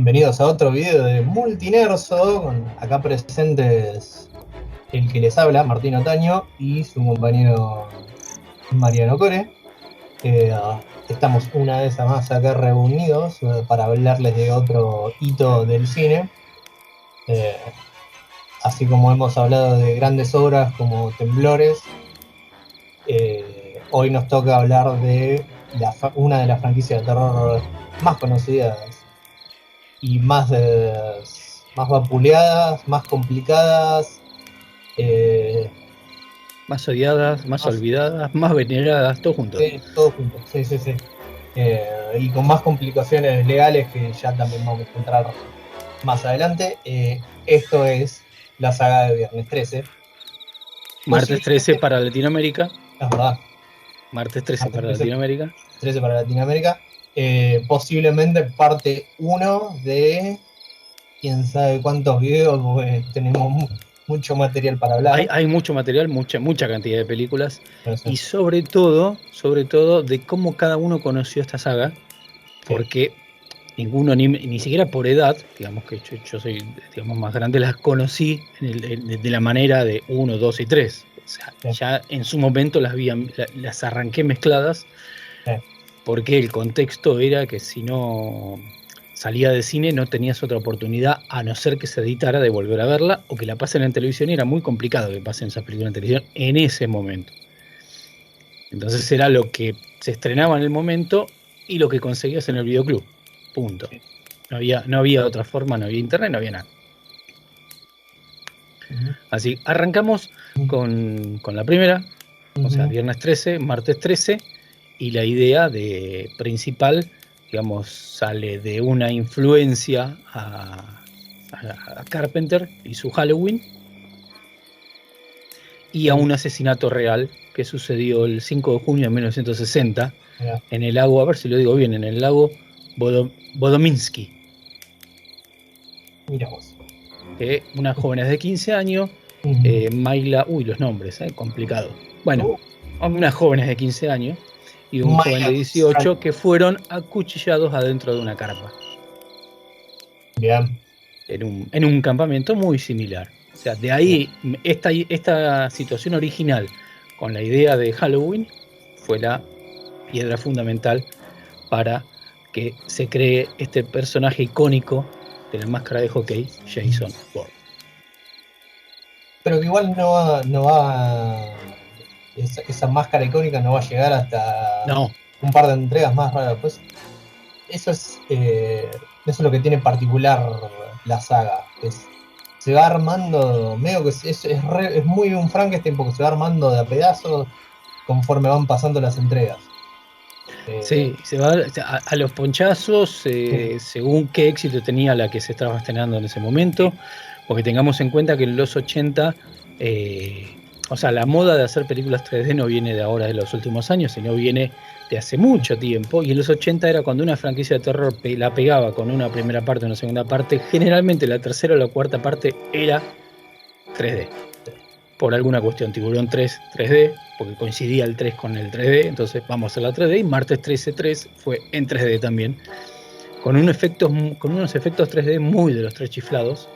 Bienvenidos a otro video de Multinerso, con acá presentes el que les habla, Martín Otaño, y su compañero Mariano Core. Estamos una vez más acá reunidos para hablarles de otro hito del cine. Así como hemos hablado de grandes obras como Temblores, hoy nos toca hablar de una de las franquicias de terror más conocidas y más vapuleadas, más complicadas, Más odiadas, más olvidadas, más veneradas, todo junto. todo junto, sí. Y con más complicaciones legales que ya también vamos a entrar más adelante. Esto es la saga de Viernes 13. Martes 13 para Latinoamérica. Es verdad, Martes 13 martes para 13, Latinoamérica. 13 para Latinoamérica. Posiblemente parte 1 de quién sabe cuántos videos, porque tenemos mucho material para hablar. Hay mucho material, mucha cantidad de películas. Sí, Y sobre todo, de cómo cada uno conoció esta saga. Porque ninguno, ni siquiera por edad, digamos que yo soy más grande, las conocí de la manera de 1, 2 y 3. O sea, sí. ya en su momento las arranqué mezcladas. Sí. Porque el contexto era que si no salía de cine no tenías otra oportunidad, a no ser que se editara, de volver a verla o que la pasen en televisión, y era muy complicado que pasen esas películas en televisión en ese momento. Entonces era lo que se estrenaba en el momento y lo que conseguías en el videoclub. Punto. No había otra forma, no había internet, no había nada. Así, arrancamos con la primera, o sea, viernes 13, martes 13, y la idea principal, digamos, sale de una influencia a Carpenter y su Halloween, y a un asesinato real que sucedió el 5 de junio de 1960 en el lago, a ver si lo digo bien, en el lago Bodominsky. Mira vos. Unas jóvenes de 15 años, Mayla, los nombres, complicado. Bueno, unas jóvenes de 15 años y un joven de 18 que fueron acuchillados adentro de una carpa. Bien. En un campamento muy similar. O sea, de ahí esta situación original con la idea de Halloween fue la piedra fundamental para que se cree este personaje icónico de la máscara de hockey, Jason Bourne. Pero que igual esa máscara icónica no va a llegar hasta un par de entregas más raras. Pues eso es lo que tiene particular la saga. Se va armando, medio que es muy un Frankenstein, porque se va armando de a pedazos conforme van pasando las entregas. Sí, se va a los ponchazos, según qué éxito tenía la que se estaba estrenando en ese momento, porque tengamos en cuenta que en los 80, o sea, la moda de hacer películas 3D no viene de ahora, de los últimos años, sino viene de hace mucho tiempo, y en los 80 era cuando una franquicia de terror la pegaba con una primera parte o una segunda parte, generalmente la tercera o la cuarta parte era 3D. Por alguna cuestión, Tiburón 3, 3D, porque coincidía el 3 con el 3D, entonces vamos a hacer la 3D, y Martes 13-3 fue en 3D también, con unos efectos 3D muy de los tres chiflados.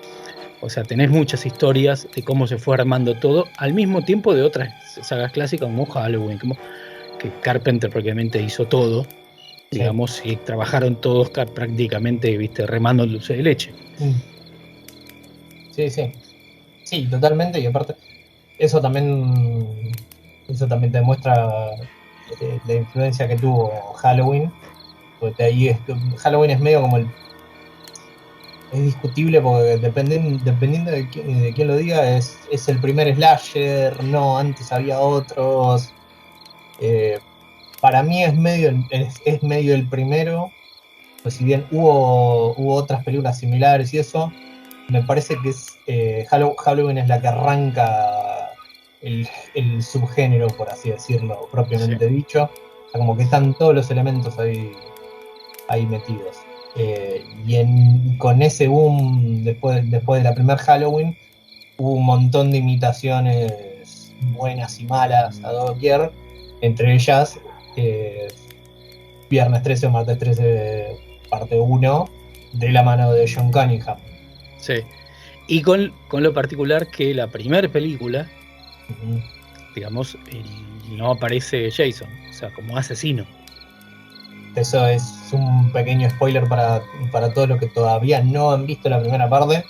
O sea, tenés muchas historias de cómo se fue armando todo, al mismo tiempo de otras sagas clásicas como Halloween, como que Carpenter prácticamente hizo todo, digamos, y trabajaron todos prácticamente, viste, remando el dulce de leche. Sí, totalmente, y aparte eso también te demuestra la influencia que tuvo Halloween, porque ahí Halloween es medio como es discutible, porque dependiendo de quién lo diga, es el primer slasher, no, antes había otros. Para mí es medio el primero, pues si bien hubo otras películas similares y eso, me parece que Halloween es la que arranca el subgénero, por así decirlo, propiamente dicho. O sea, como que están todos los elementos ahí metidos. Con ese boom, después de la primera Halloween, hubo un montón de imitaciones buenas y malas a doquier, entre ellas Viernes 13 o Martes 13 parte 1, de la mano de John Cunningham. Sí. Y con lo particular que la primera película, digamos, no aparece Jason, o sea, como asesino. Eso es un pequeño spoiler para todos los que todavía no han visto la primera parte.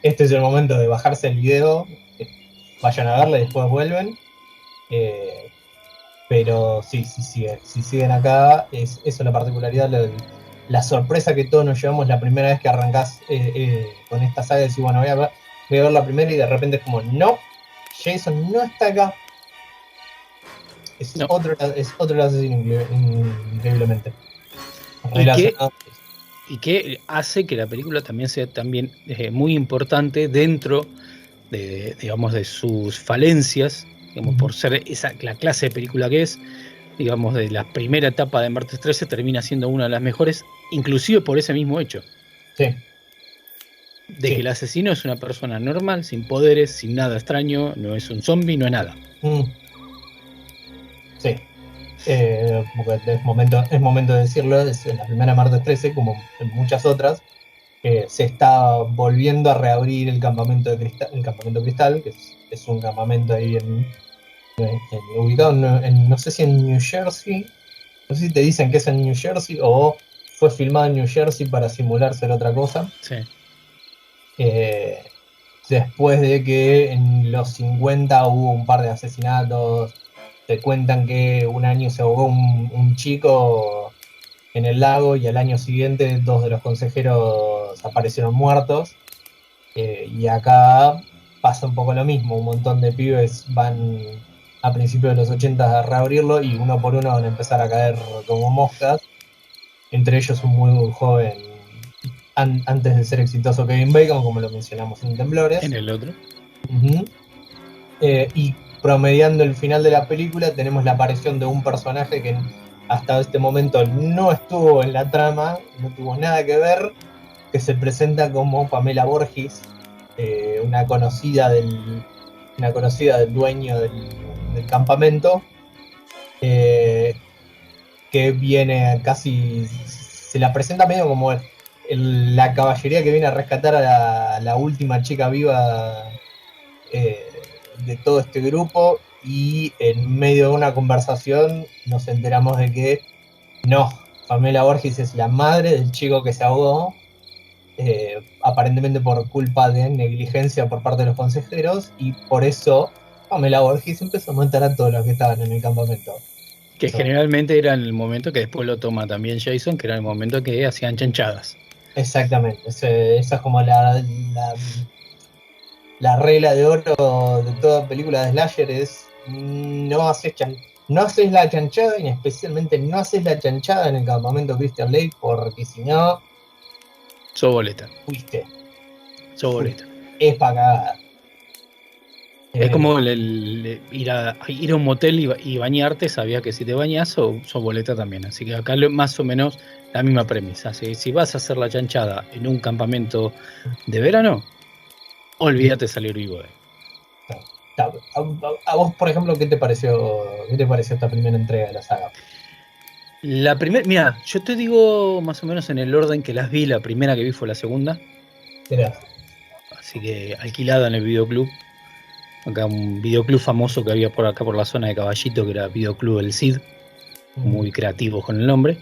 Este es el momento de bajarse el video, vayan a verla y después vuelven. Pero sí, si siguen acá, es eso la particularidad, la sorpresa que todos nos llevamos la primera vez que arrancás con esta saga. Decís, bueno, voy a ver la primera y de repente es como, no, Jason no está acá. Es otro asesino increíblemente. Y que hace que la película también sea muy importante dentro de, digamos, de sus falencias, digamos, por ser la clase de película que es, digamos, de la primera etapa de Martes 13 termina siendo una de las mejores, inclusive por ese mismo hecho. Sí. Que el asesino es una persona normal, sin poderes, sin nada extraño, no es un zombie, no es nada. Sí. Porque es momento de decirlo, en la primera Martes 13, como en muchas otras, se está volviendo a reabrir el campamento Cristal, que es un campamento ahí ubicado no sé si en New Jersey, no sé si te dicen que es en New Jersey o fue filmado en New Jersey para simular ser otra cosa. Sí. Después de que en los 50 hubo un par de asesinatos, te cuentan que un año se ahogó un chico en el lago y al año siguiente 2 de los consejeros aparecieron muertos. Y acá pasa un poco lo mismo, un montón de pibes van a principios de los 80 a reabrirlo y uno por uno van a empezar a caer como moscas, entre ellos un muy joven, antes de ser exitoso Kevin Bacon, como lo mencionamos en Temblores. En el otro. Y promediando el final de la película tenemos la aparición de un personaje que hasta este momento no estuvo en la trama, no tuvo nada que ver, que se presenta como Pamela Voorhees, una conocida del dueño del campamento, que viene casi, se la presenta medio como la caballería que viene a rescatar a la última chica viva de todo este grupo, y en medio de una conversación nos enteramos de que no, Pamela Voorhees es la madre del chico que se ahogó, aparentemente por culpa de negligencia por parte de los consejeros, y por eso Pamela Voorhees empezó a matar a todos los que estaban en el campamento. Que generalmente era en el momento que después lo toma también Jason, que era el momento que hacían chanchadas. Exactamente, esa es como la regla de oro de toda película de slasher, es no haces la chanchada, y especialmente no haces la chanchada en el campamento Crystal Lake, porque si no, sos boleta. Fuiste. Sos boleta. Es para cagar. Es como ir a un motel y bañarte, sabía que si te bañas sos boleta también. Así que acá más o menos la misma premisa. Si vas a hacer la chanchada en un campamento de verano, olvídate salir vivo de ahí. A vos, por ejemplo, ¿qué te pareció esta primera entrega de la saga? Mira, yo te digo más o menos en el orden que las vi. La primera que vi fue la segunda. Mirá. Así que alquilada en el videoclub. Acá un videoclub famoso que había por acá por la zona de Caballito, que era Videoclub El Cid. Muy creativos con el nombre.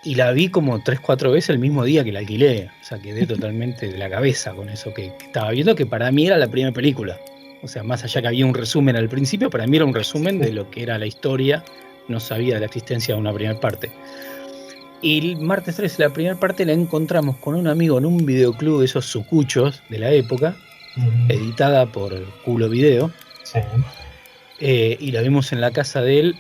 Y la vi como 3-4 veces el mismo día que la alquilé. O sea, quedé totalmente de la cabeza con eso que estaba viendo, que para mí era la primera película. O sea, más allá que había un resumen al principio, para mí era un resumen de lo que era la historia. No sabía de la existencia de una primera parte. Y el martes 13, la primera parte la encontramos con un amigo en un videoclub de esos sucuchos de la época, editada por Culo Video. Sí. Y la vimos en la casa de él,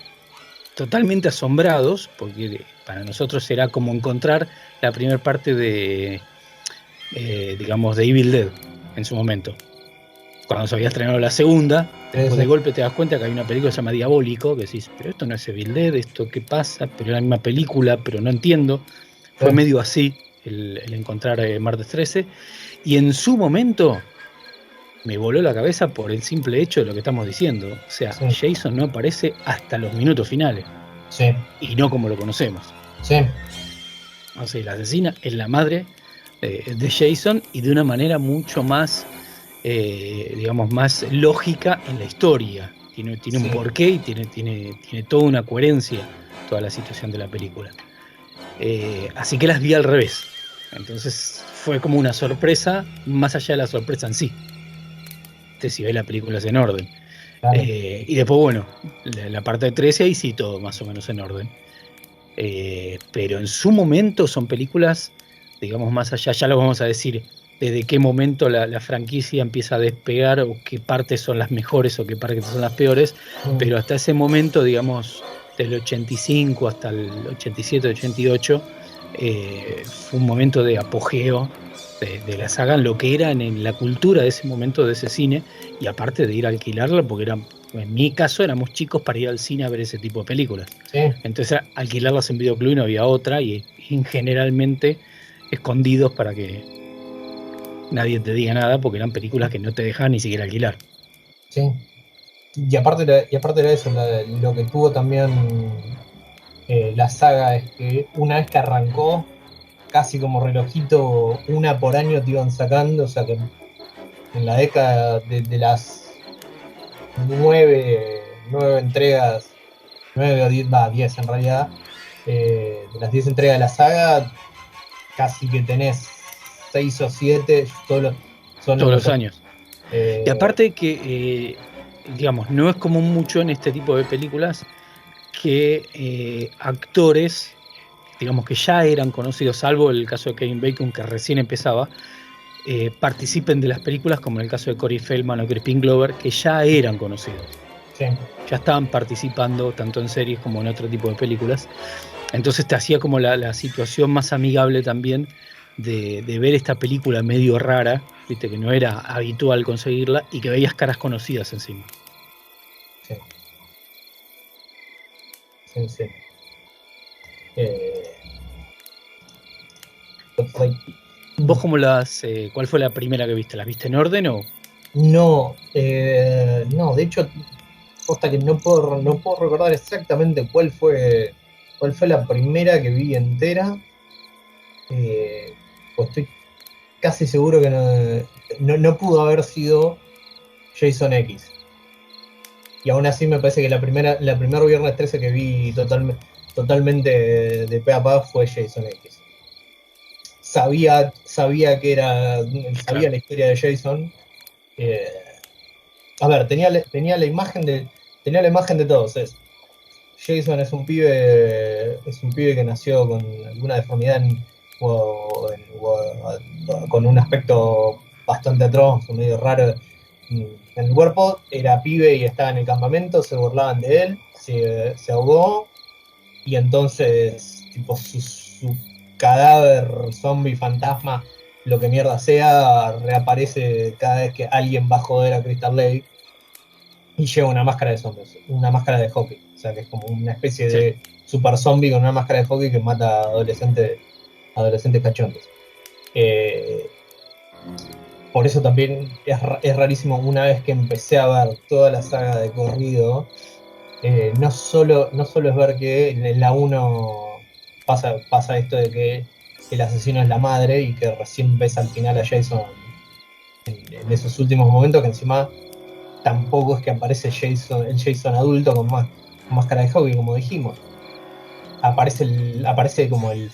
totalmente asombrados, porque para nosotros era como encontrar la primera parte de, digamos, de Evil Dead en su momento. Cuando se había estrenado la segunda, después de golpe te das cuenta que hay una película que se llama Diabólico, que decís, pero esto no es Evil Dead, esto qué pasa, pero es la misma película, pero no entiendo. Fue medio así el encontrar Martes 13, y en su momento me voló la cabeza por el simple hecho de lo que estamos diciendo. O sea, Jason no aparece hasta los minutos finales. Sí. Y no como lo conocemos. Sí. O sea, la asesina es la madre de Jason, y de una manera mucho más, digamos, más lógica en la historia. Tiene un Sí, porqué y tiene toda una coherencia toda la situación de la película. Así que las vi al revés. Entonces fue como una sorpresa, más allá de la sorpresa en sí. Si ves la película es en orden. claro. Y después, bueno, la parte de 13 ahí sí todo más o menos en orden. Pero en su momento son películas, digamos, más allá, ya lo vamos a decir, desde qué momento la franquicia empieza a despegar, o qué partes son las mejores o qué partes son las peores, Mm, pero hasta ese momento, digamos, del 85 hasta el 87, 88, fue un momento de apogeo de la saga en lo que era en la cultura de ese momento, de ese cine, y aparte de ir a alquilarla, porque en mi caso éramos chicos para ir al cine a ver ese tipo de películas. sí, Entonces alquilarlas en videoclub y no había otra, y generalmente escondidos para que nadie te diga nada, porque eran películas que no te dejaban ni siquiera alquilar. sí. Y aparte era eso, lo que tuvo también la saga es que una vez que arrancó, casi como relojito, una por año te iban sacando, o sea que en la década de las nueve entregas, 9 o 10, va, 10 en realidad, de las 10 entregas de la saga, casi que tenés 6 o 7, solo son los Todos los mejores. años. Y Eh, aparte que, digamos, no es como mucho en este tipo de películas que actores, digamos, que ya eran conocidos, salvo el caso de Kevin Bacon, que recién empezaba, participen de las películas, como en el caso de Corey Feldman o Crispin Glover, que ya eran conocidos. sí, Ya estaban participando tanto en series como en otro tipo de películas. Entonces te hacía como la situación más amigable también de ver esta película medio rara, viste, que no era habitual conseguirla, y que veías caras conocidas encima. sí, sí, sí. Eh, ¿Vos cuál fue la primera que viste? ¿Las viste en orden o? no, no, de hecho, posta que no puedo recordar exactamente cuál fue la primera que vi entera. Pues estoy casi seguro que no pudo haber sido Jason X. Y aún así me parece que la primer Viernes 13 que vi totalmente de pe a pa fue Jason X. Sabía que sabía Claro, la historia de Jason. eh, a ver, tenía la imagen de todos. Jason es un pibe que nació con alguna deformidad o con un aspecto bastante atroz, medio raro en el cuerpo. Era pibe y estaba en el campamento, se burlaban de él, se ahogó y entonces tipo su cadáver, zombie, fantasma, lo que mierda sea, reaparece cada vez que alguien va a joder a Crystal Lake y lleva una máscara de zombies, una máscara de hockey. O sea que es como una especie sí. de super zombie con una máscara de hockey que mata a adolescentes cachondos. Eh, por eso también es rarísimo, una vez que empecé a ver toda la saga de corrido, no solo es ver que en la uno pasa esto de que el asesino es la madre y que recién ves al final a Jason en esos últimos momentos, que encima tampoco es que aparece el Jason adulto con máscara de hockey, como dijimos. Aparece como el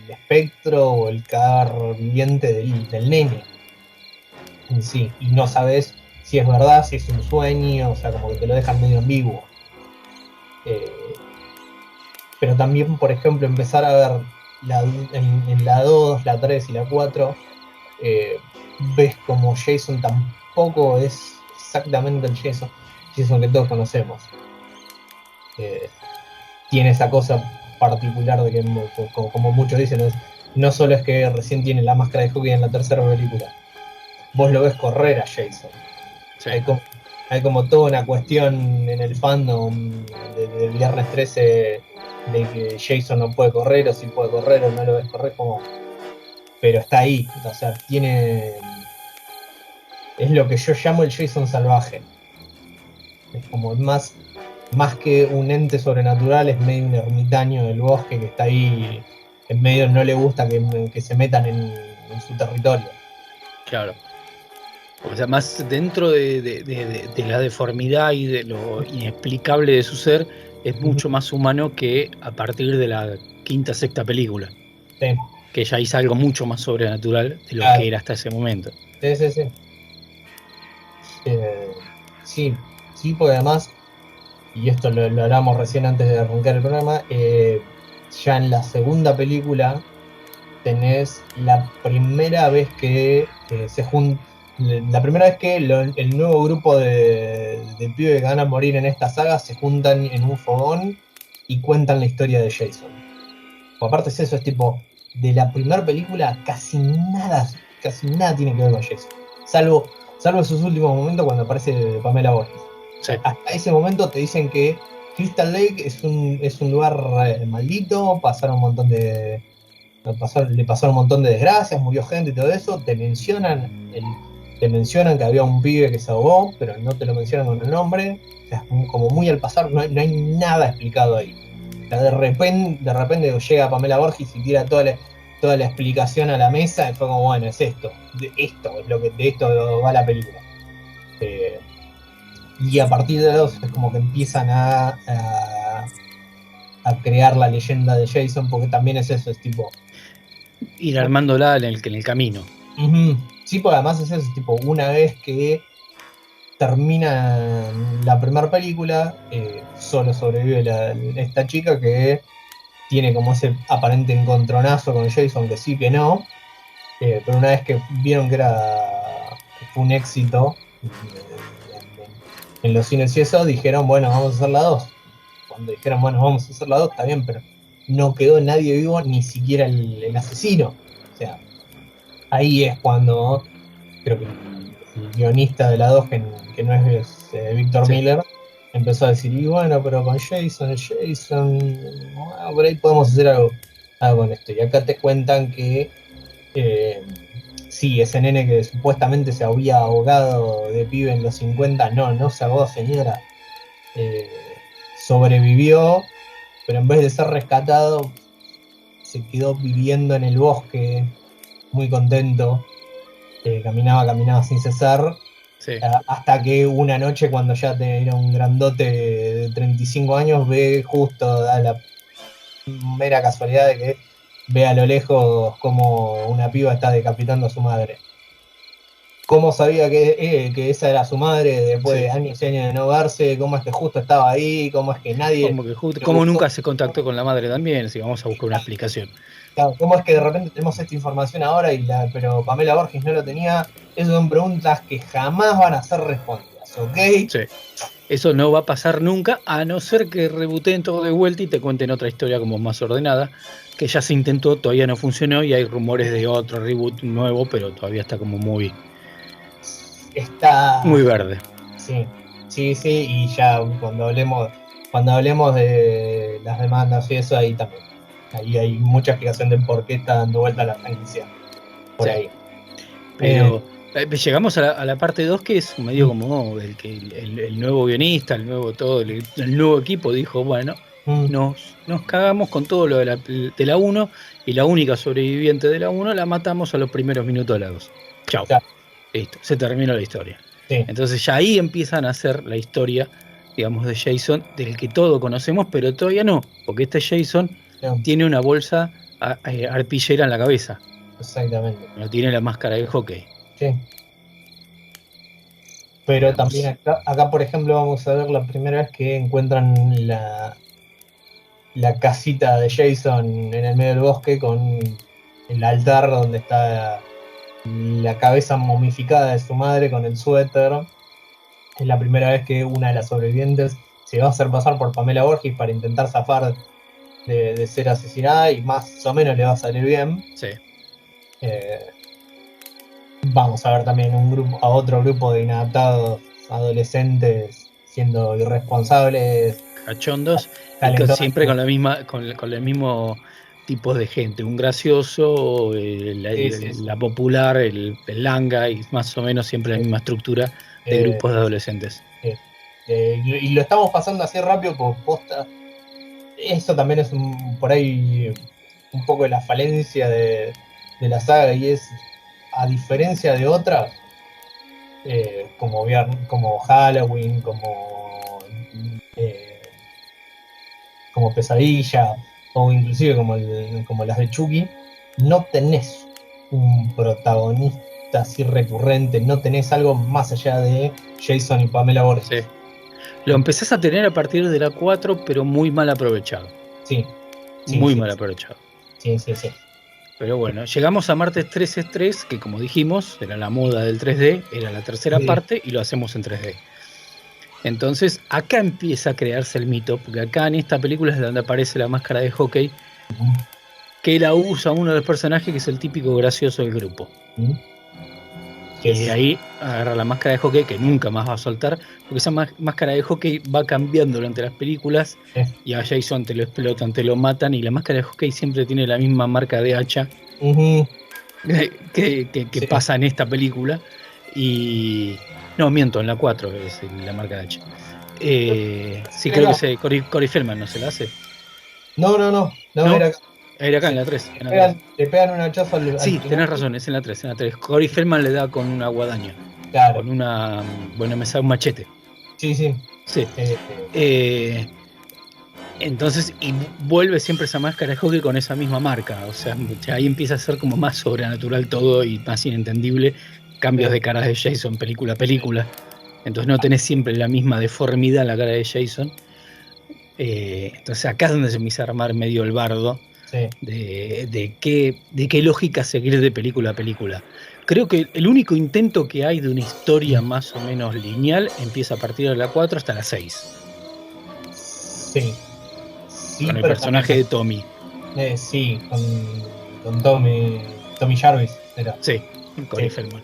espectro o el cadáver viviente del nene en sí, y no sabes si es verdad, si es un sueño, o sea, como que te lo dejan medio ambiguo. Eh, pero también, por ejemplo, empezar a ver en la 2 la 3 y la 4, eh, ves como Jason tampoco es exactamente el Jason que todos conocemos. Eh, Tiene esa cosa particular de que, como muchos dicen, no solo es que recién tiene la máscara de hockey en la tercera película, vos lo ves correr a Jason. Sí. Hay como, hay como toda una cuestión en el fandom de Viernes 13 de que Jason no puede correr, o si puede correr, o no lo ves correr, pero está ahí. O sea, es lo que yo llamo el Jason salvaje. Es como más que un ente sobrenatural, es medio un ermitaño del bosque que está ahí en medio no le gusta que se metan en su territorio. Claro. O sea, más dentro de la deformidad y de lo inexplicable de su ser, es mucho más humano que a partir de la quinta, sexta película. Sí, Que ya hizo algo mucho más sobrenatural de lo que claro. era hasta ese momento. Sí, sí, sí. Sí, sí, porque además, y esto lo hablamos recién antes de arrancar el programa, ya en la segunda película tenés la primera vez que la primera vez que el nuevo grupo de pibes que van a morir en esta saga se juntan en un fogón y cuentan la historia de Jason. O aparte es eso, es tipo, de la primera película casi nada tiene que ver con Jason. Salvo esos últimos momentos cuando aparece Pamela Voorhees. O Sí. sea, hasta ese momento te dicen que Crystal Lake es un lugar maldito, le pasaron un montón de desgracias, murió gente y todo eso, te mencionan que había un pibe que se ahogó, pero no te lo mencionan con el nombre, o sea, es como muy al pasar, no hay nada explicado ahí. O sea, de repente llega Pamela Borges y tira toda la explicación a la mesa y fue como, bueno, es esto, de esto va la película. Y a partir de dos es como que empiezan a crear la leyenda de Jason, porque también es eso, es tipo, Ir armándola en el camino. ujú. Sí, porque además es eso, tipo, una vez que termina la primera película, solo sobrevive esta chica que tiene como ese aparente encontronazo con Jason, que sí que no, pero una vez que vieron que fue un éxito en los cines y eso, dijeron, bueno, vamos a hacer la 2. Cuando dijeron, bueno, vamos a hacer la 2, está bien, pero no quedó nadie vivo, ni siquiera el asesino. O sea, ahí es cuando creo que el guionista de la 2, que no es Víctor Sí. Miller, empezó a decir, y bueno, pero con Jason, bueno, por ahí podemos hacer algo con esto. Y acá te cuentan que eh, sí, ese nene que supuestamente se había ahogado de pibe en los 50, no se ahogó, señora. Eh, Sobrevivió, pero en vez de ser rescatado, se quedó viviendo en el bosque, muy contento. Caminaba sin cesar, Sí. hasta que una noche, cuando ya era un grandote de 35 años, ve justo, da la mera casualidad de que ve a lo lejos como una piba está decapitando a su madre. ¿Cómo sabía que esa era su madre después de Sí. años y años de no verse? ¿Cómo es que justo estaba ahí? ¿Cómo es que nadie lo Como buscó? nunca se contactó con la madre también, si vamos a buscar una explicación. Claro, ¿cómo es que de repente tenemos esta información ahora pero Pamela Borges no lo tenía? Esas son preguntas que jamás van a ser respondidas, ¿ok? Sí. Eso no va a pasar nunca, a no ser que rebooten todo de vuelta y te cuenten otra historia como más ordenada, que ya se intentó, todavía no funcionó y hay rumores de otro reboot nuevo, pero todavía está como muy, Está, muy verde. sí, sí, sí, y ya cuando hablemos de las demandas y eso, ahí también. Ahí hay mucha explicación de por qué está dando vuelta la franquicia por Sí. ahí. Eh, Pero llegamos a la parte 2 que es medio como el nuevo guionista, el nuevo todo, el nuevo equipo dijo, bueno, mm, nos cagamos con todo lo de la 1 y la única sobreviviente de la 1 la matamos a los primeros minutos de la 2. Chao, claro, listo, se terminó la historia. sí, Entonces ya ahí empiezan a hacer la historia, digamos, de Jason, del que todos conocemos, pero todavía no, porque este Jason no, tiene una bolsa arpillera en la cabeza, exactamente. no tiene la máscara de hockey. Sí. Pero también Digamos. acá, por ejemplo, vamos a ver la primera vez que encuentran la casita de Jason en el medio del bosque con el altar donde está la cabeza momificada de su madre con el suéter. Es la primera vez que una de las sobrevivientes se va a hacer pasar por Pamela Borges para intentar zafar de ser asesinada y más o menos le va a salir bien. Sí. Eh, Vamos a ver también a otro grupo de inadaptados adolescentes siendo irresponsables, Cachondos y siempre talentosos. con la misma, con el mismo tipo de gente, un gracioso, Sí, sí, sí. la popular, el langa y más o menos siempre la misma estructura de Eh, grupos de adolescentes. y lo estamos pasando así rápido por posta. Eso también es por ahí. un poco de la falencia de la saga, y es, a diferencia de otras, como Halloween, como Pesadilla, o inclusive como las de Chucky, no tenés un protagonista así recurrente, no tenés algo más allá de Jason y Pamela Voorhees. Sí. Lo empezás a tener a partir de la 4, pero muy mal aprovechado. Sí. Muy mal aprovechado. Sí. Pero bueno, llegamos a Martes 13-3, que como dijimos, era la moda del 3D, era la tercera parte y lo hacemos en 3D. Entonces, acá empieza a crearse el mito, porque acá en esta película es donde aparece la máscara de hockey, que la usa uno de los personajes que es el típico gracioso del grupo. Y de ahí agarra la máscara de hockey, que nunca más va a soltar, porque esa máscara de hockey va cambiando durante las películas, y a Jason te lo explotan, te lo matan, y la máscara de hockey siempre tiene la misma marca de hacha que pasa en esta película. Y no, miento, en la 4 es la marca de hacha. Sí, creo que Corey Feldman no se la hace. No, era acá en la 3. Le pegan un hachazo al Sí, tenés razón, es en la 3. Corey Feldman le da con una guadaña. Claro. Con una. Bueno, me sale un machete. Sí. Entonces, y vuelve siempre esa máscara de hockey con esa misma marca. O sea, ahí empieza a ser como más sobrenatural todo y más inentendible. Cambios de caras de Jason, película a película. Entonces no tenés siempre la misma deformidad en la cara de Jason. Entonces acá es donde se empieza a armar medio el bardo. Sí. De qué lógica seguir de película a película. Creo que el único intento que hay de una historia más o menos lineal empieza a partir de la 4 hasta la 6. Sí, con el personaje de Tommy. Sí, con Tommy Jarvis. Era. Sí, Corey Feldman.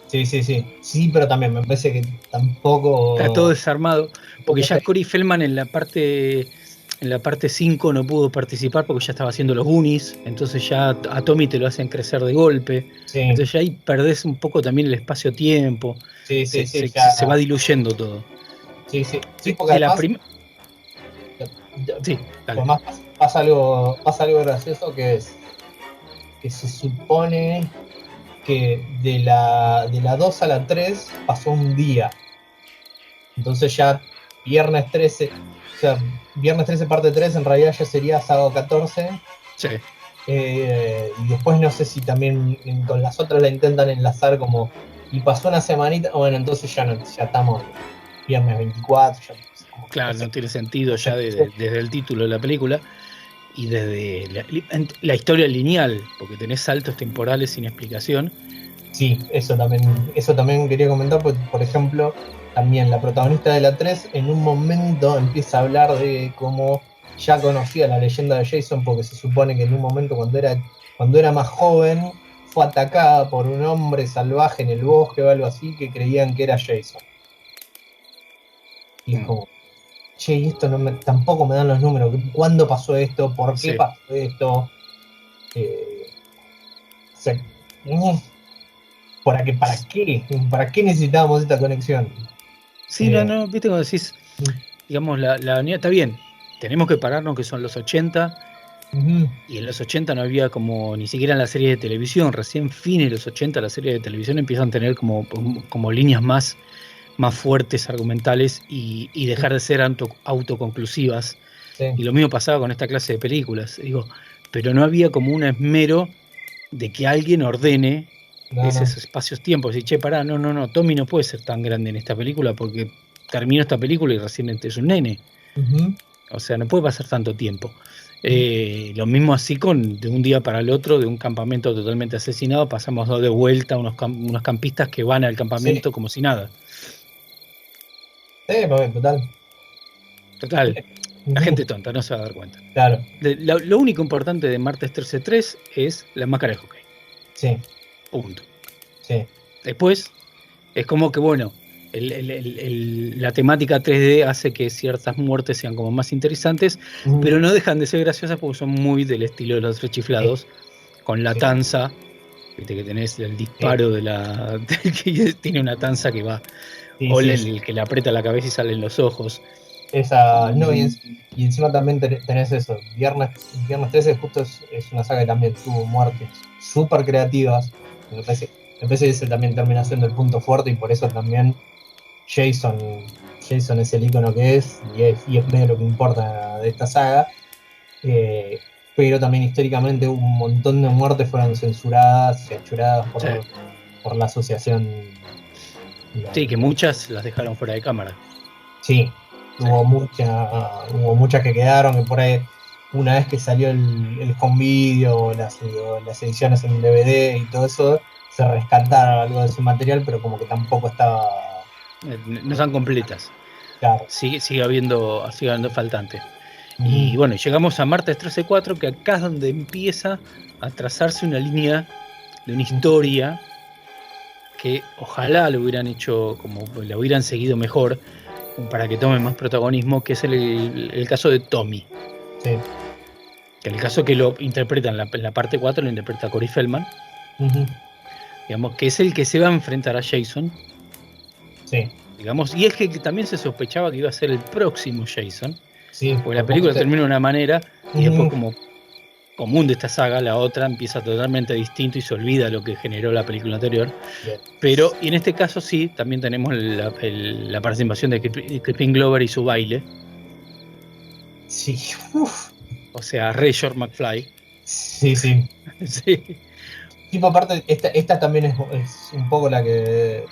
Sí. Sí, pero también me parece que tampoco... Está todo desarmado, porque ya Corey Feldman en la parte 5 no pudo participar porque ya estaba haciendo los Goonies, entonces ya a Tommy te lo hacen crecer de golpe. Sí. Entonces ya ahí perdés un poco también el espacio-tiempo. Se va diluyendo todo. Sí, porque de la Sí, además pasa algo gracioso, que es que se supone que de la 2 a la 3 pasó un día. Entonces ya viernes 13, o sea, viernes 13 parte 3 en realidad ya sería sábado 14. Sí. Y después no sé si también con las otras la intentan enlazar como, y pasó una semanita, bueno, entonces ya estamos viernes 24. Claro, no tiene sentido ya desde el título de la película y desde la historia lineal, porque tenés saltos temporales sin explicación. Sí, eso también quería comentar, porque, por ejemplo, también la protagonista de la 3 en un momento empieza a hablar de cómo ya conocía la leyenda de Jason, porque se supone que en un momento cuando era más joven fue atacada por un hombre salvaje en el bosque o algo así que creían que era Jason. Y es como, che, esto tampoco me dan los números. ¿Cuándo pasó esto? ¿Por qué pasó esto? ¿Para qué necesitábamos esta conexión? Sí, no, viste cuando decís, digamos, la unidad está bien, tenemos que pararnos que son los 80, y en los 80 no había como ni siquiera en la serie de televisión, recién fines de los 80 las series de televisión empiezan a tener como líneas más fuertes, argumentales, y dejar de ser autoconclusivas. Sí. Y lo mismo pasaba con esta clase de películas, digo, pero no había como un esmero de que alguien ordene esos espacios-tiempos. Y che, pará, no, Tommy no puede ser tan grande en esta película porque terminó esta película y recién es un nene. O sea, no puede pasar tanto tiempo. Lo mismo así de un día para el otro, de un campamento totalmente asesinado, pasamos de vuelta a unos campistas que van al campamento como si nada. Total. La gente tonta, no se va a dar cuenta. Claro. Lo único importante de Martes 13-3 es la máscara de hockey. Sí. Punto. Sí. Después, es como que, bueno, la temática 3D hace que ciertas muertes sean como más interesantes, pero no dejan de ser graciosas porque son muy del estilo de los Tres Chiflados, con la tanza, viste que tenés el disparo de que tiene una tanza que va, o el que le aprieta la cabeza y salen los ojos. Esa, no, y encima también tenés eso. Viernes 13 justo es una saga que también tuvo muertes súper creativas. Me parece que ese también termina siendo el punto fuerte y por eso también Jason, Jason es el icono que es y es medio lo que importa de esta saga. Pero también históricamente un montón de muertes fueron censuradas, censuradas por la asociación. Sí, que muchas las dejaron fuera de cámara. Sí, hubo muchas que quedaron, que por ahí una vez que salió el home video, las ediciones en DVD y todo eso, se rescataron algo de ese material, pero como que tampoco estaba... No están completas. Claro. Sigue habiendo faltantes. Y bueno, llegamos a martes 13-4, que acá es donde empieza a trazarse una línea de una historia que ojalá lo hubieran hecho, como la hubieran seguido mejor, para que tome más protagonismo, que es el caso de Tommy. Sí. Que el caso que lo interpreta en la parte 4 lo interpreta Corey Feldman. Digamos, que es el que se va a enfrentar a Jason. Sí. Digamos, y es que también se sospechaba que iba a ser el próximo Jason. Sí, porque la película termina de una manera y después, como común de esta saga, la otra empieza totalmente distinto y se olvida lo que generó la película anterior. Bien. Pero y en este caso sí, también tenemos la participación de Crispin Glover y su baile. Sí. Uf. O sea, Ray Short McFly. Sí, sí. Sí. Tipo, aparte, esta también es un poco la que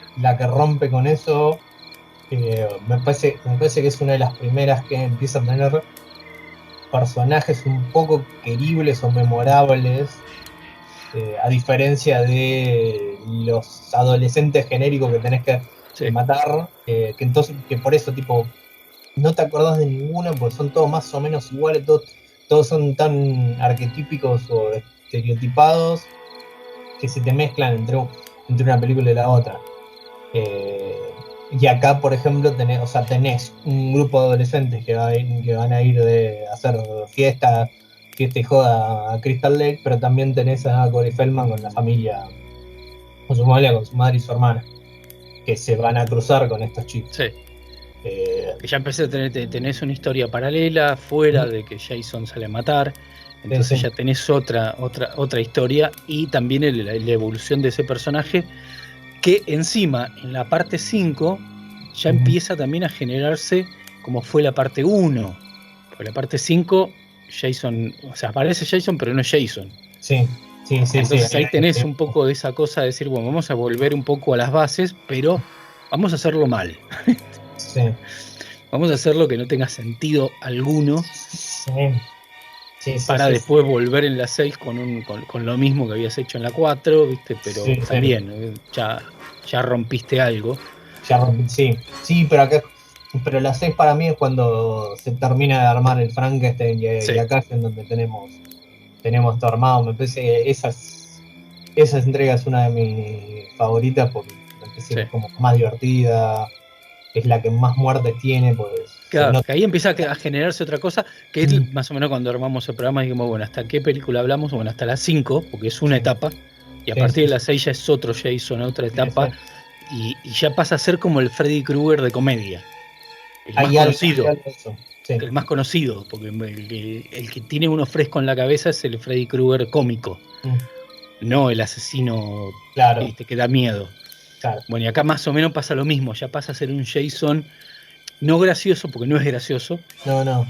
rompe con eso. Me parece que es una de las primeras que empieza a tener personajes un poco queribles o memorables, a diferencia de los adolescentes genéricos que tenés que matar, que por eso tipo no te acordás de ninguno porque son todos más o menos iguales, todos son tan arquetípicos o estereotipados que se te mezclan entre una película y la otra. Y acá, por ejemplo, tenés un grupo de adolescentes que van a ir a hacer fiesta y joda a Crystal Lake, pero también tenés a Corey Feldman con la familia, con su familia, con su madre y su hermana, que se van a cruzar con estos chicos. Sí. Que ya empecé a tenés una historia paralela fuera de que Jason sale a matar. Entonces ya tenés otra historia y también la evolución de ese personaje, que encima en la parte 5 ya empieza también a generarse como fue la parte 1. Porque la parte 5, Jason, o sea, aparece Jason, pero no es Jason. Sí. Entonces ahí tenés un poco de esa cosa de decir, bueno, vamos a volver un poco a las bases, pero vamos a hacerlo mal. Sí. Vamos a hacerlo que no tenga sentido alguno. Para después volver en la 6 con lo mismo que habías hecho en la 4, ¿viste? Pero también ya rompiste algo. Sí, pero la 6 para mí es cuando se termina de armar el Frankenstein y acá es en donde tenemos todo armado. Me parece que esa entrega es una de mis favoritas porque es como más divertida, es la que más muertes tiene, pues. Claro, que ahí empieza a generarse otra cosa, que es más o menos cuando armamos el programa, dijimos, bueno, ¿hasta qué película hablamos? Bueno, hasta la 5, porque es una etapa, y a partir de la 6 ya es otro Jason, otra etapa, y ya pasa a ser como el Freddy Krueger de comedia. El más conocido. El más conocido, porque el que tiene uno fresco en la cabeza es el Freddy Krueger cómico, no el asesino que da miedo. Claro. Bueno, y acá más o menos pasa lo mismo, ya pasa a ser un Jason no gracioso, porque no es gracioso,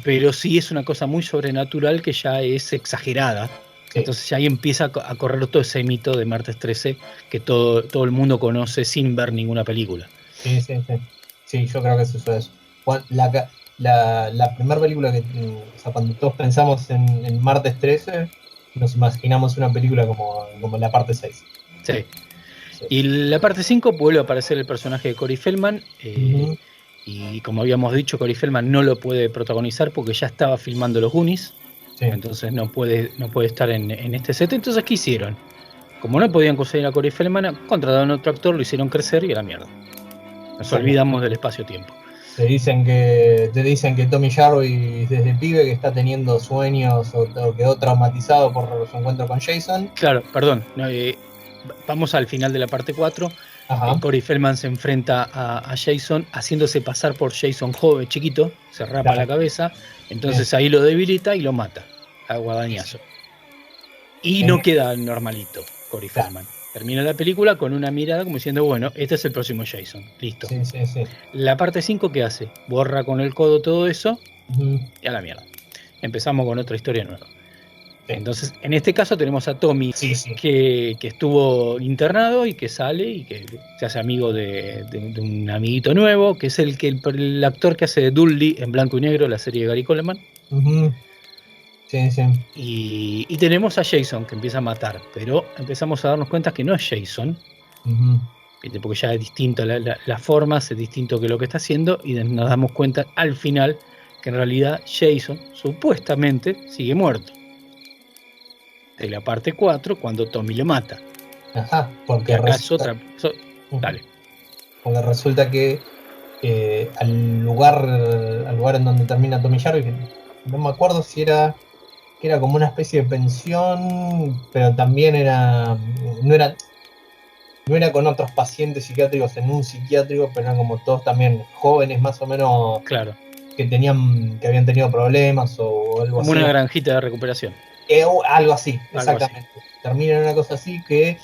pero sí es una cosa muy sobrenatural que ya es exagerada. Entonces ya ahí empieza a correr todo ese mito de martes 13 que todo el mundo conoce sin ver ninguna película. Sí, yo creo que eso es. La primera película cuando todos pensamos en martes 13, nos imaginamos una película como la parte 6. Sí. Y la parte 5 vuelve a aparecer el personaje de Corey Feldman. Y como habíamos dicho, Corey Feldman no lo puede protagonizar porque ya estaba filmando los Goonies. Entonces no puede estar en este set. Entonces, ¿qué hicieron? Como no podían conseguir a Corey Feldman, contrataron a otro actor, lo hicieron crecer y a la mierda. Nos olvidamos del espacio-tiempo. Te dicen que Tommy Jarvis desde pibe que está teniendo sueños o quedó traumatizado por su encuentro con Jason. Claro, perdón. Vamos al final de la parte 4. Corey Feldman se enfrenta a Jason haciéndose pasar por Jason joven, chiquito, se rapa la cabeza, entonces ahí lo debilita y lo mata a guadañazo. Y no queda normalito Corey Feldman. Termina la película con una mirada como diciendo, bueno, este es el próximo Jason, listo. La parte 5, ¿qué hace? Borra con el codo todo eso y a la mierda. Empezamos con otra historia nueva. Entonces, en este caso tenemos a Tommy, que estuvo internado y que sale y que se hace amigo de un amiguito nuevo, que es el actor que hace de Dudley en Blanco y Negro, la serie de Gary Coleman. Y tenemos a Jason, que empieza a matar, pero empezamos a darnos cuenta que no es Jason, porque ya es distinto, las formas es distinto que lo que está haciendo, y nos damos cuenta al final que en realidad Jason supuestamente sigue muerto. De la parte 4, cuando Tommy lo mata. Porque acá resulta, es otra. Dale. Porque resulta que al lugar en donde termina Tommy Jarvis, no me acuerdo si era que era como una especie de pensión, pero también no era con otros pacientes psiquiátricos en un psiquiátrico, pero eran como todos también jóvenes más o menos, que habían tenido problemas o algo así. Como una granjita de recuperación. Algo así, exactamente. Termina en una cosa así que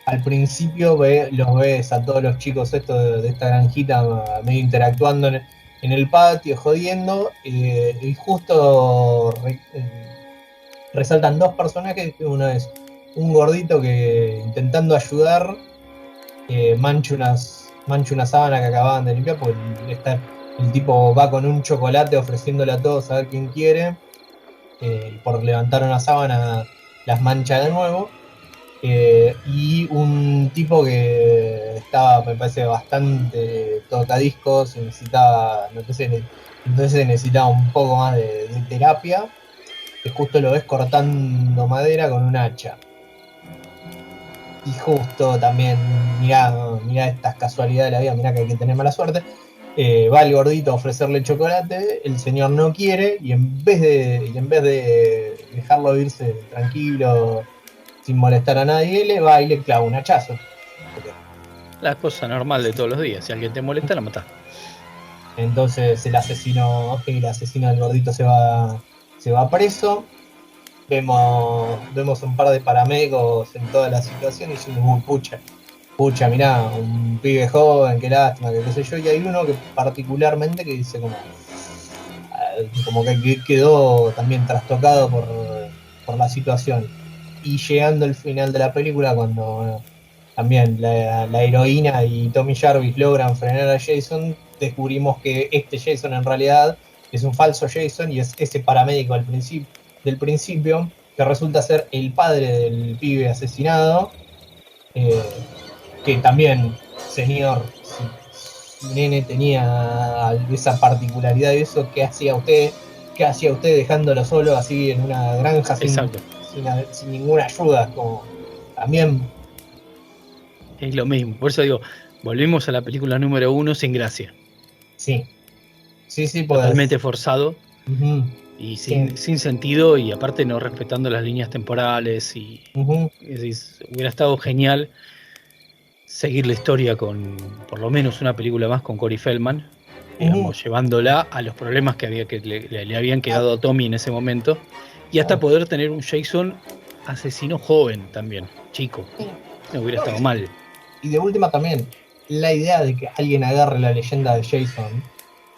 al principio los ves a todos los chicos de esta granjita medio interactuando en el patio, jodiendo, y justo resaltan dos personajes. Uno es un gordito que intentando ayudar mancha una sábana que acababan de limpiar, porque el tipo va con un chocolate ofreciéndole a todos a ver quién quiere, por levantar una sábana las mancha de nuevo, y un tipo que estaba, me parece, bastante tocadiscos, entonces necesitaba un poco más de terapia, que justo lo ves cortando madera con un hacha. Y justo también, mirá estas casualidades de la vida, mirá que hay que tener mala suerte. Va el gordito a ofrecerle chocolate, el señor no quiere, y en vez de dejarlo irse tranquilo, sin molestar a nadie, le va y le clava un hachazo. La cosa normal de todos los días, si alguien te molesta, la matás. Entonces el asesino del gordito se va preso. Vemos un par de paramédicos en toda la situación y diciendo, pucha, mirá, un pibe joven, qué lástima, que qué sé yo. Y hay uno que particularmente que dice como que quedó también trastocado por la situación. Y llegando al final de la película, cuando también la heroína y Tommy Jarvis logran frenar a Jason, descubrimos que este Jason en realidad es un falso Jason, y es ese paramédico del principio, que resulta ser el padre del pibe asesinado, que también, señor, si nene tenía esa particularidad de eso, ¿qué hacía usted dejándolo solo así en una granja sin ninguna ayuda? Como también es lo mismo, por eso digo, volvimos a la película número 1 sin gracia. Sí, totalmente forzado. Y sin sentido, y aparte no respetando las líneas temporales, y hubiera estado genial seguir la historia con por lo menos una película más con Corey Feldman, digamos, llevándola a los problemas que le habían quedado a Tommy en ese momento, y hasta poder tener un Jason asesino joven también, chico. No hubiera estado mal. Y de última también, la idea de que alguien agarre la leyenda de Jason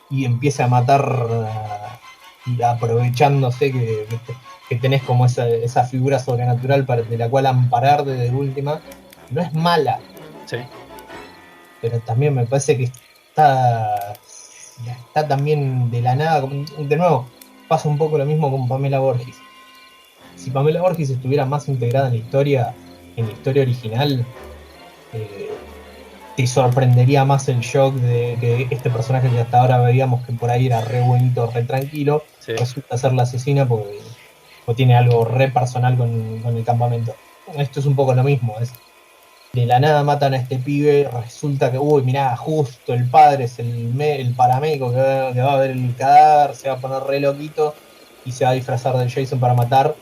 y empiece a matar aprovechándose que tenés como esa figura sobrenatural de la cual ampararte de última, no es mala. Sí. Pero también me parece que está también de la nada. De nuevo, pasa un poco lo mismo con Pamela Voorhees. Si Pamela Voorhees estuviera más integrada en la historia original, te sorprendería más el shock de que este personaje que hasta ahora veíamos que por ahí era re bonito, re tranquilo, resulta ser la asesina porque tiene algo re personal con el campamento. Esto es un poco lo mismo, de la nada matan a este pibe, resulta que, mirá, justo el padre es el paramédico que va a ver el cadáver, se va a poner re loquito y se va a disfrazar de Jason para matar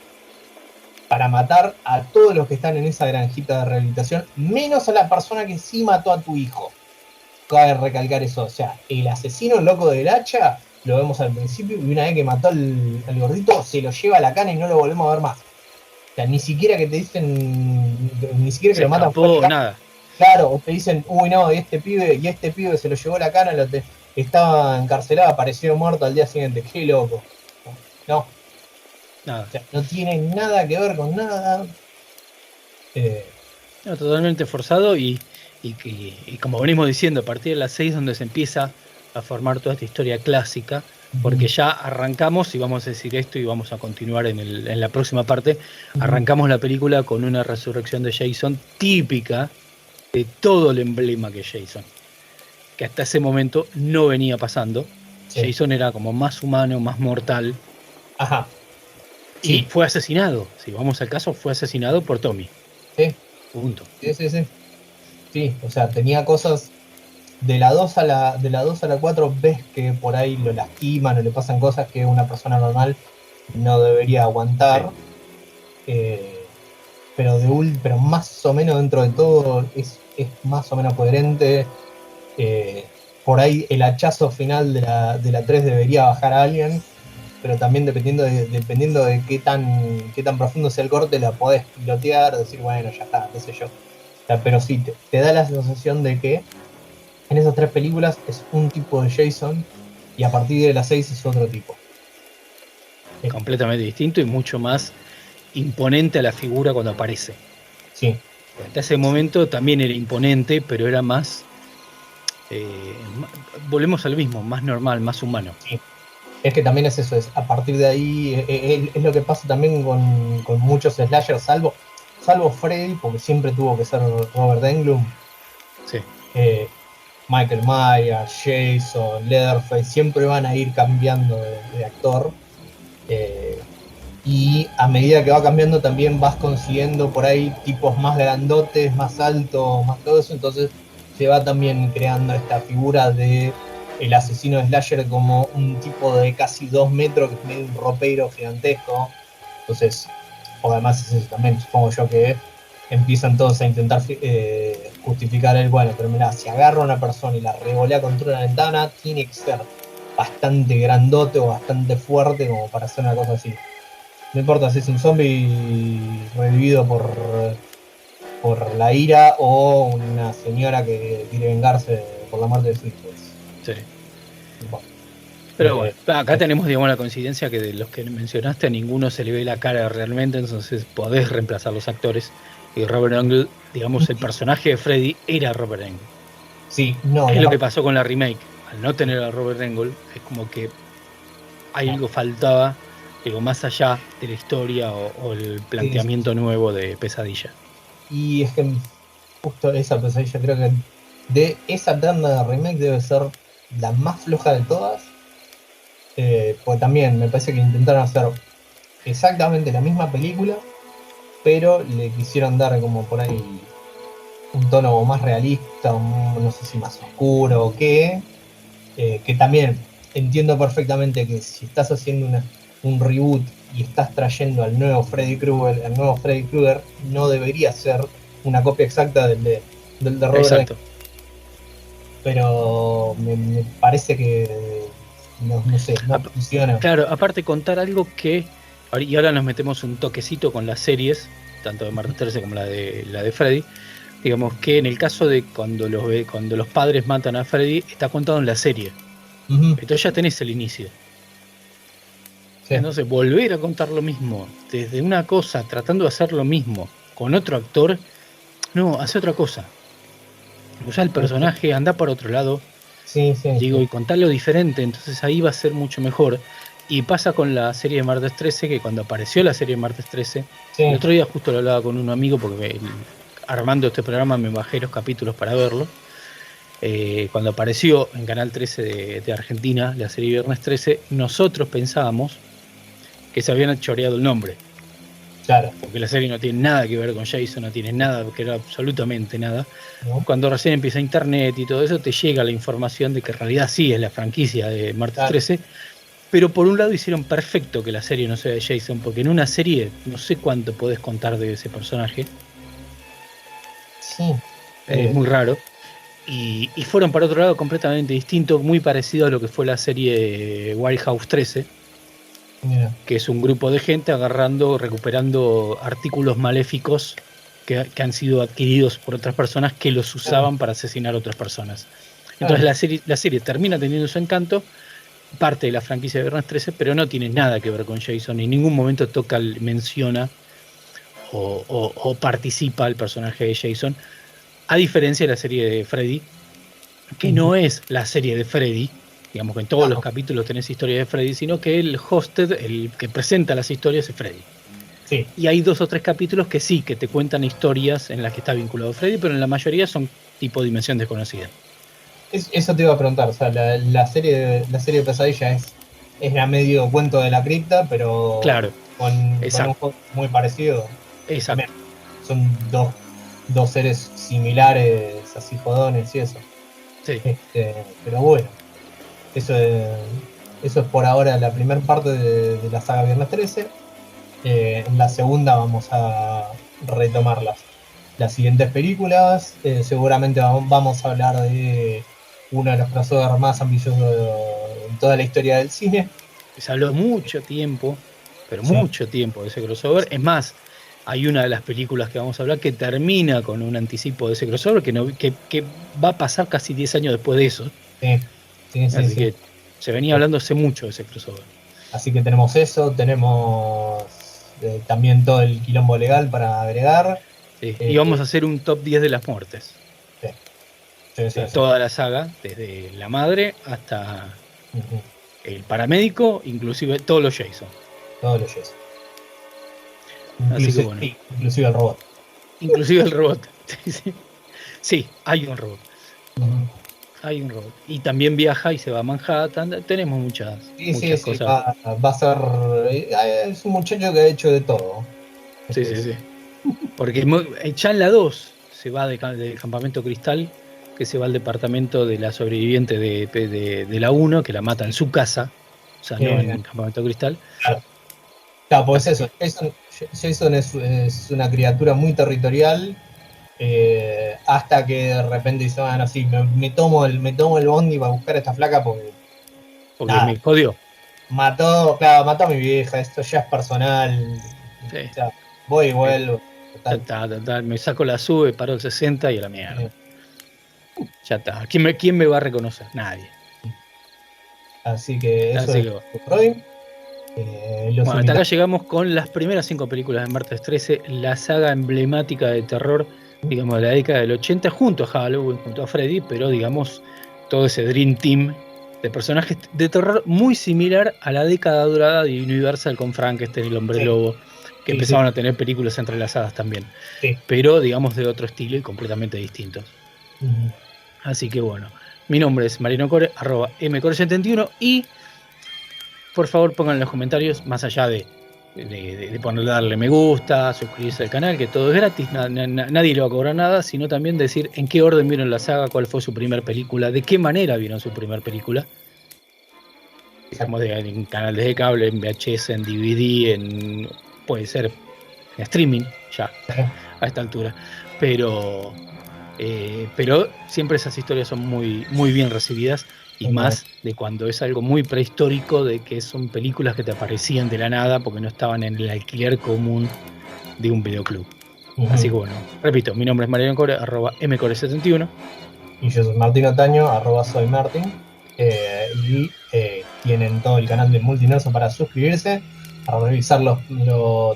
para matar a todos los que están en esa granjita de rehabilitación, menos a la persona que sí mató a tu hijo. Cabe recalcar eso, o sea, el asesino loco del hacha, lo vemos al principio, y una vez que mató al gordito, se lo lleva a la cana y no lo volvemos a ver más. O sea, ni siquiera que te dicen, ni siquiera que lo matan por nada. Claro, o te dicen, uy no, este pibe se lo llevó a la cana, estaba encarcelado, apareció muerto al día siguiente, qué loco. No. Nada. O sea, no tiene nada que ver con nada. No, totalmente forzado y como venimos diciendo, a partir de las 6 donde se empieza a formar toda esta historia clásica, porque ya arrancamos, y vamos a decir esto y vamos a continuar en la próxima parte, arrancamos la película con una resurrección de Jason típica de todo el emblema que es Jason, que hasta ese momento no venía pasando. Sí. Jason era como más humano, más mortal. Ajá. Sí. Y fue asesinado, si vamos al caso, fue asesinado por Tommy. Sí. Punto. Sí. Sí, o sea, tenía cosas de la 2 a la 4, ves que por ahí lo lastiman o le pasan cosas que una persona normal no debería aguantar. Sí. Pero más o menos dentro de todo es más o menos coherente. Por ahí el hachazo final de la 3 debería bajar a alguien, pero también dependiendo de qué tan profundo sea el corte, la podés pilotear, decir, bueno, ya está, qué sé yo. O sea, pero sí, te da la sensación de que en esas 3 películas es un tipo de Jason y a partir de las 6 es otro tipo. Completamente distinto y mucho más imponente a la figura cuando aparece. Sí. Hasta ese momento también era imponente, pero era más, volvemos al mismo, más normal, más humano. Sí. Es que también es eso, es a partir de ahí, es lo que pasa también con muchos slashers, salvo Freddy, porque siempre tuvo que ser Robert Englund. Sí. Michael Myers, Jason, Leatherface, siempre van a ir cambiando de actor. Y a medida que va cambiando también vas consiguiendo por ahí tipos más grandotes, más altos, más todo eso, entonces se va también creando esta figura de el asesino de slasher como un tipo de casi 2 metros que es medio un ropero gigantesco. Entonces, o además es eso también, supongo yo que empiezan todos a intentar justificar el, bueno, pero mirá, si agarra a una persona y la revolea contra una ventana, tiene que ser bastante grandote o bastante fuerte como para hacer una cosa así. No importa si es un zombie revivido por la ira o una señora que quiere vengarse por la muerte de su hijo. Sí. Pero bueno, acá tenemos, digamos, la coincidencia que de los que mencionaste a ninguno se le ve la cara realmente, entonces podés reemplazar los actores. Y Robert Englund, digamos, el personaje de Freddy era Robert Englund. Sí, no. Es lo que pasó con la remake. Al no tener a Robert Englund, es como que algo faltaba, algo más allá de la historia o el planteamiento nuevo de Pesadilla. Y es que justo esa Pesadilla, creo que de esa tanda de remake debe ser la más floja de todas. Pues también me parece que intentaron hacer exactamente la misma película, pero le quisieron dar como por ahí un tono más realista, no sé si más oscuro o qué, que también entiendo perfectamente que si estás haciendo un reboot y estás trayendo al nuevo Freddy Krueger, no debería ser una copia exacta del de Robert. Exacto. Pero me parece que no sé, no funciona. Claro, aparte contar algo que, y ahora nos metemos un toquecito con las series, tanto de Martes 13 como la de Freddy, digamos que en el caso de cuando los padres matan a Freddy, está contado en la serie. Entonces ya tenés el inicio. Sí. Entonces volver a contar lo mismo, desde una cosa, tratando de hacer lo mismo, con otro actor, no, hace otra cosa. O sea, el personaje anda por otro lado. Sí. Y contarlo diferente, entonces ahí va a ser mucho mejor. Y pasa con la serie de Martes 13, que cuando apareció la serie de Martes 13, el otro día justo lo hablaba con un amigo, porque armando este programa me bajé los capítulos para verlo. Cuando apareció en Canal 13 de Argentina, la serie Viernes 13, nosotros pensábamos que se habían choreado el nombre. Claro. Porque la serie no tiene nada que ver con Jason, no tiene nada, que era absolutamente nada. ¿No? Cuando recién empieza internet y todo eso, te llega la información de que en realidad sí es la franquicia de Martes 13, Pero por un lado hicieron perfecto que la serie no sea de Jason, porque en una serie no sé cuánto podés contar de ese personaje. Sí. Es muy raro. Y fueron para otro lado completamente distinto, muy parecido a lo que fue la serie Wild House 13, que es un grupo de gente recuperando artículos maléficos que han sido adquiridos por otras personas que los usaban para asesinar a otras personas. Entonces la serie termina teniendo su encanto, parte de la franquicia de Viernes 13, pero no tiene nada que ver con Jason. En ningún momento menciona o participa el personaje de Jason, a diferencia de la serie de Freddy, que no es la serie de Freddy, digamos que en todos los capítulos tenés historia de Freddy, sino que el hosted, el que presenta las historias, es Freddy. Sí. Y hay 2 o 3 capítulos que sí, que te cuentan historias en las que está vinculado Freddy, pero en la mayoría son tipo Dimensión Desconocida. Eso te iba a preguntar, o sea, la serie de Pesadilla es la medio cuento de la cripta, pero claro, con un juego muy parecido. Exacto. Son dos seres similares, así jodones y eso. Sí. Pero bueno, eso es por ahora la primera parte de la saga Viernes 13. En la segunda vamos a retomar las siguientes películas. Seguramente vamos a hablar de uno de los crossovers más ambiciosos en toda la historia del cine. Se habló mucho tiempo, pero mucho tiempo de ese crossover. Es más, hay una de las películas que vamos a hablar que termina con un anticipo de ese crossover que va a pasar casi 10 años después de eso. Así que se venía hablando hace mucho de ese crossover. Así que tenemos eso, tenemos también todo el quilombo legal para agregar. Sí, y vamos a hacer un top 10 de las muertes. De toda la saga, desde la madre hasta el paramédico, inclusive todos los Jason. Todos los Jason. Así que bueno. Inclusive el robot. Inclusive el robot. Sí, hay un robot. Hay un robot. Y también viaja y se va a Manhattan. Tenemos muchas cosas. Va a ser. Es un muchacho que ha hecho de todo. Sí. Porque ya en la 2 se va del campamento Cristal, que se va al departamento de la sobreviviente de la 1, que la mata en su casa. O sea, no en el campamento Cristal. Claro, pues eso. Jason es una criatura muy territorial. Hasta que de repente dice, bueno, sí, me tomo el bondi para buscar a esta flaca porque me jodió. Mató a mi vieja, esto ya es personal. Sí. O sea, voy y vuelvo. Me saco la sube, paro el 60 y a la mierda. Ya está. ¿Quién me va a reconocer? Nadie. Así que eso es por hoy. Bueno, hasta acá llegamos con las primeras 5 películas de Martes 13, la saga emblemática de terror, digamos, de la década del 80, junto a Halloween, junto a Freddy, pero digamos, todo ese Dream Team de personajes de terror muy similar a la década dorada de Universal con Frankenstein y el Hombre Lobo, que empezaban a tener películas entrelazadas también, pero digamos de otro estilo y completamente distintos. Así que bueno, mi nombre es Mariano Core, @mcore71, y por favor pongan en los comentarios, más allá de darle me gusta, suscribirse al canal, que todo es gratis, nadie le va a cobrar nada, sino también decir en qué orden vieron la saga, cuál fue su primera película, de qué manera vieron su primera película. Digamos, en canales de cable, en VHS, en DVD, puede ser en streaming, ya, a esta altura. Pero siempre esas historias son muy, muy bien recibidas. Y más de cuando es algo muy prehistórico, de que son películas que te aparecían de la nada porque no estaban en el alquiler común de un videoclub. Así que bueno, repito, mi nombre es Mariano Core, @mcore71. Y yo soy Martín Otaño, @soymartin. Y tienen todo el canal de Multiverso para suscribirse, para revisar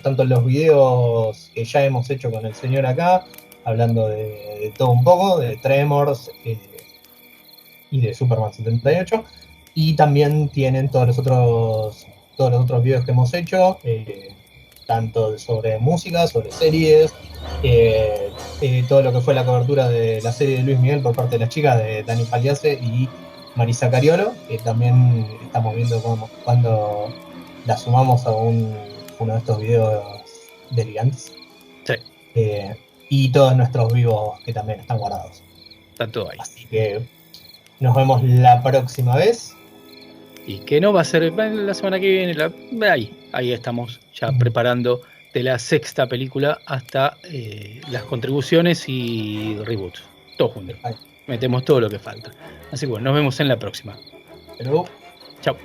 tanto los videos que ya hemos hecho con el señor acá, hablando de todo un poco, de Tremors y de Superman 78, y también tienen todos los otros videos que hemos hecho, tanto sobre música, sobre series, todo lo que fue la cobertura de la serie de Luis Miguel por parte de las chicas, de Dani Pagliase y Marisa Cariolo, que también estamos viendo cuando la sumamos a uno de estos videos delirantes. Sí. Y todos nuestros vivos que también están guardados. Está todo ahí. Así que nos vemos la próxima vez. y que no va a ser la semana que viene. Ahí estamos ya preparando de la sexta película hasta las contribuciones y reboots. Todo junto. Metemos todo lo que falta. Así que bueno, nos vemos en la próxima. Pero... Chao.